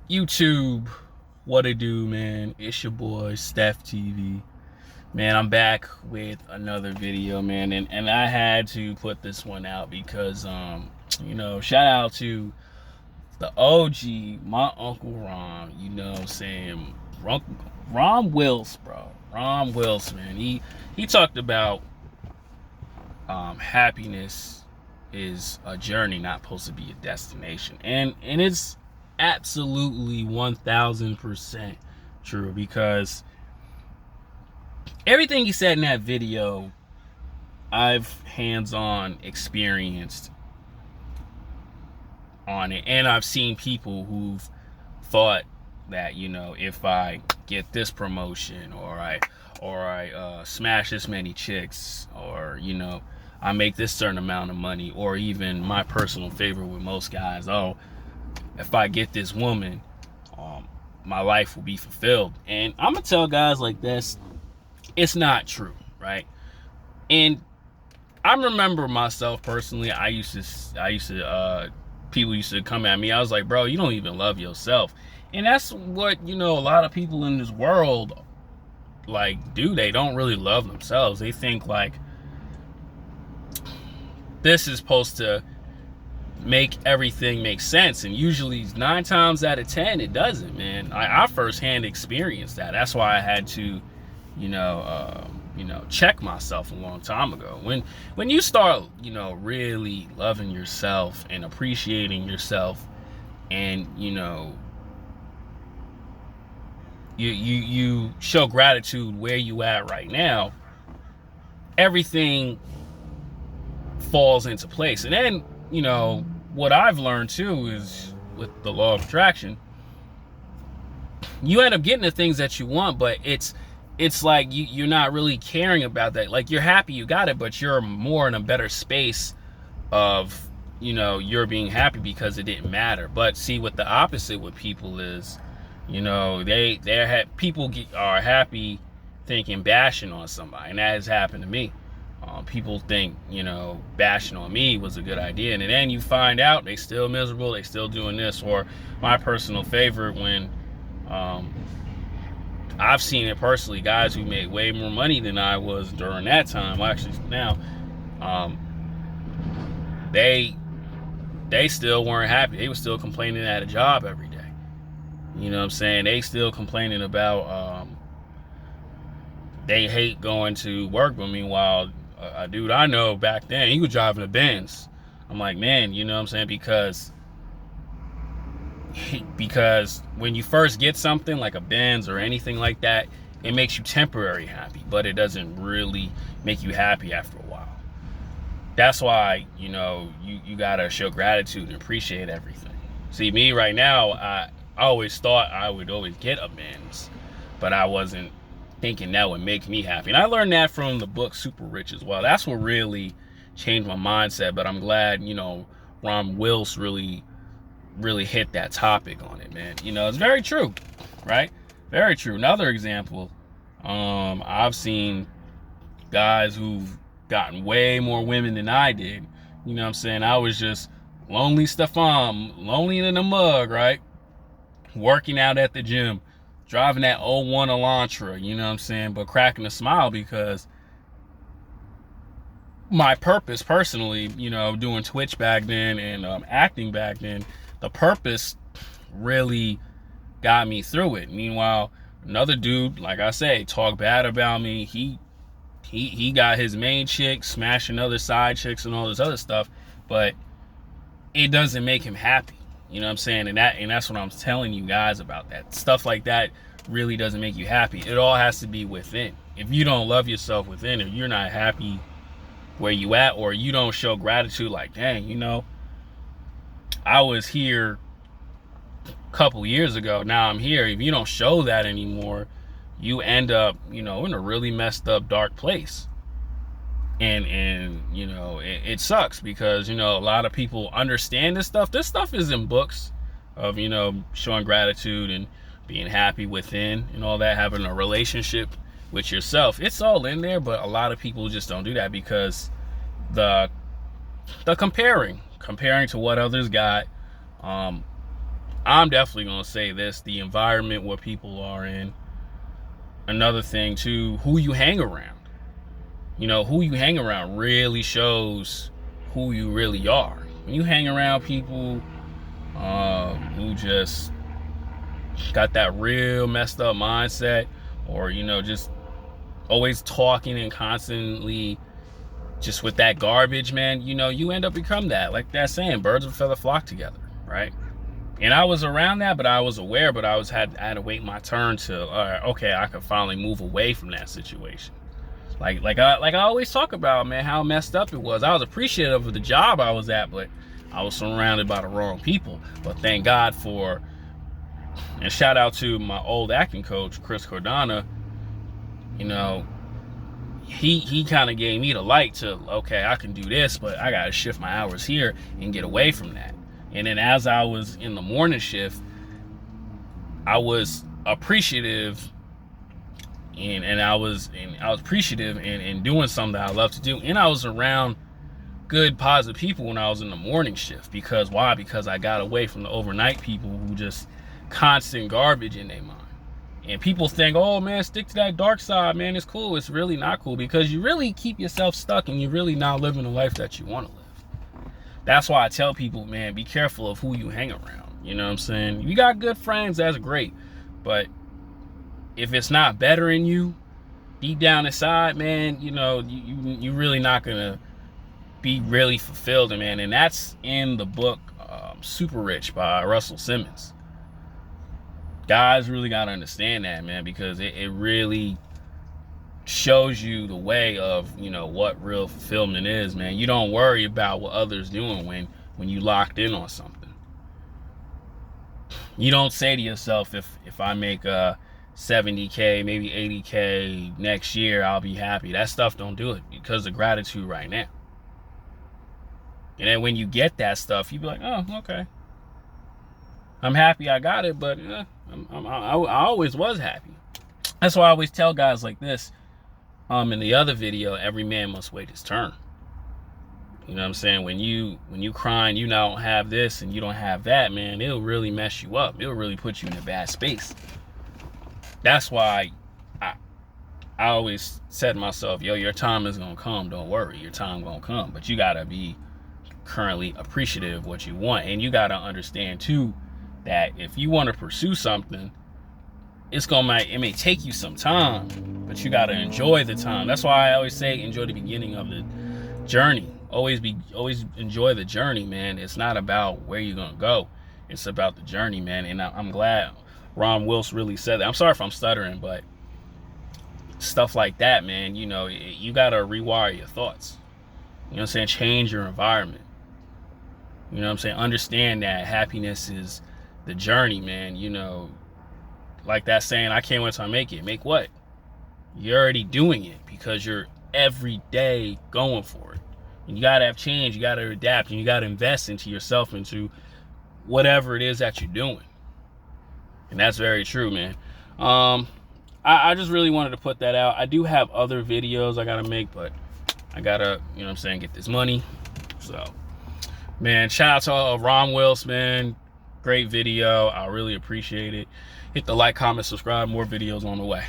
YouTube, what it do, man? It's your boy Steph TV. Man, I'm back with another video, man, and I had to put this one out because shout out to the OG, my Uncle Ron, saying Ron Wills, bro. Ron Wills, man. He talked about happiness is a journey, not supposed to be a destination. And it's absolutely 1000% true, because everything he said in that video I've hands-on experienced on it, and I've seen people who've thought that, if I get this promotion, or I smash this many chicks, or I make this certain amount of money, or even my personal favorite with most guys, oh, if I get this woman, my life will be fulfilled. And I'm gonna tell guys like this, it's not true, right? And I remember myself personally, I used to people used to come at me. I was like, bro, you don't even love yourself. And that's what, a lot of people in this world do. They don't really love themselves. They think like this is supposed to make everything make sense, and usually 9 times out of 10 it doesn't, man. I firsthand experienced that. That's why I had to check myself a long time ago. When you start really loving yourself and appreciating yourself, and you show gratitude where you at right now, everything falls into place. And then what I've learned too is, with the law of attraction, you end up getting the things that you want, but it's like you're not really caring about that. Like, you're happy you got it, but you're more in a better space of you're being happy because it didn't matter. But see, what the opposite with people is, people are happy thinking bashing on somebody, and that has happened to me. People think bashing on me was a good idea, and then you find out they still miserable, they still doing this. Or my personal favorite, when I've seen it personally, guys who made way more money than I was during that time, well, actually now, they still weren't happy. They were still complaining at a job every day. You know what I'm saying? They still complaining about they hate going to work. But meanwhile, a dude I know back then, he was driving a Benz. I'm like, man, you know what I'm saying? Because when you first get something like a Benz or anything like that, it makes you temporary happy, but it doesn't really make you happy after a while. That's why, you gotta show gratitude and appreciate everything. See, me right now, I always thought I would always get a Benz, but I wasn't thinking that would make me happy. And I learned that from the book Super Rich as well. That's what really changed my mindset. But I'm glad, Ron Wills really hit that topic on it, man. It's very true, right? Very true. Another example, I've seen guys who've gotten way more women than I did. You know what I'm saying? I was just lonely Stefan, lonely in the mug, right? Working out at the gym, driving that '01 Elantra, you know what I'm saying? But cracking a smile, because my purpose personally, doing Twitch back then and acting back then, the purpose really got me through it. Meanwhile, another dude, like I say, talk bad about me. He got his main chick, smashing other side chicks and all this other stuff, but it doesn't make him happy. You know what I'm saying? And that's what I'm telling you guys about. That stuff like that really doesn't make you happy. It all has to be within. If you don't love yourself within, if you're not happy where you at, or you don't show gratitude, like, dang, I was here a couple years ago, now I'm here. If you don't show that anymore, you end up, in a really messed up, dark place. And it sucks, because a lot of people understand this stuff. This stuff is in books of showing gratitude and being happy within and all that, having a relationship with yourself. It's all in there, but a lot of people just don't do that, because the comparing to what others got. I'm I'm definitely gonna say this: the environment where people are in. Another thing too, who you hang around. You know, who you hang around really shows who you really are. When you hang around people who just got that real messed up mindset, or just always talking and constantly just with that garbage, man, you end up become that. Like that saying, birds of a feather flock together, right? And I was around that, but I was aware, but I had to wait my turn to, okay, I could finally move away from that situation. Like I always talk about, man, how messed up it was. I was appreciative of the job I was at, but I was surrounded by the wrong people. But thank God for, and shout out to my old acting coach, Chris Cordana. He kind of gave me the light to, okay, I can do this, but I got to shift my hours here and get away from that. And then as I was in the morning shift, I was appreciative and I was appreciative in doing something that I love to do. And I was around good, positive people when I was in the morning shift. Because why? Because I got away from the overnight people who just constant garbage in their mind. And people think, oh man, stick to that dark side, man, it's cool. It's really not cool, because you really keep yourself stuck and you're really not living the life that you want to live. That's why I tell people, man, be careful of who you hang around. You know what I'm saying? You got good friends, that's great. But if it's not bettering you deep down inside, man, you really not gonna be really fulfilled, man. And that's in the book Super Rich by Russell Simmons. Guys really gotta understand that, man, because it really shows you the way of what real fulfillment is, man. You don't worry about what others doing when you locked in on something. You don't say to yourself, if I make 70K, maybe 80K next year, I'll be happy. That stuff don't do it, because of gratitude right now. And then when you get that stuff, you be like, oh, okay, I'm happy I got it, but I always was happy. That's why I always tell guys like this, in the other video, every man must wait his turn. You know what I'm saying? When you crying, you don't have this and you don't have that, man, it'll really mess you up. It'll really put you in a bad space. That's why I always said to myself, yo, your time is gonna come. Don't worry, your time gonna come. But you gotta be currently appreciative of what you want, and you gotta understand too that if you want to pursue something, it may take you some time, but you got to enjoy the time. That's why I always say enjoy the beginning of the journey. Always enjoy the journey, man. It's not about where you're gonna go, it's about the journey, man. And I'm glad Ron Wilson really said that. I'm sorry if I'm stuttering, but stuff like that, man, you got to rewire your thoughts. You know what I'm saying? Change your environment. You know what I'm saying? Understand that happiness is the journey, man. Like that saying, I can't wait till I make it. Make what? You're already doing it, because you're every day going for it. And you gotta have change, you gotta adapt, and you gotta invest into yourself, into whatever it is that you're doing. And that's very true, man. I just really wanted to put that out. I do have other videos I gotta make, but I gotta, get this money. So, man, shout out to Ron Wilson, man. Great video. I really appreciate it. Hit the like, comment, subscribe. More videos on the way.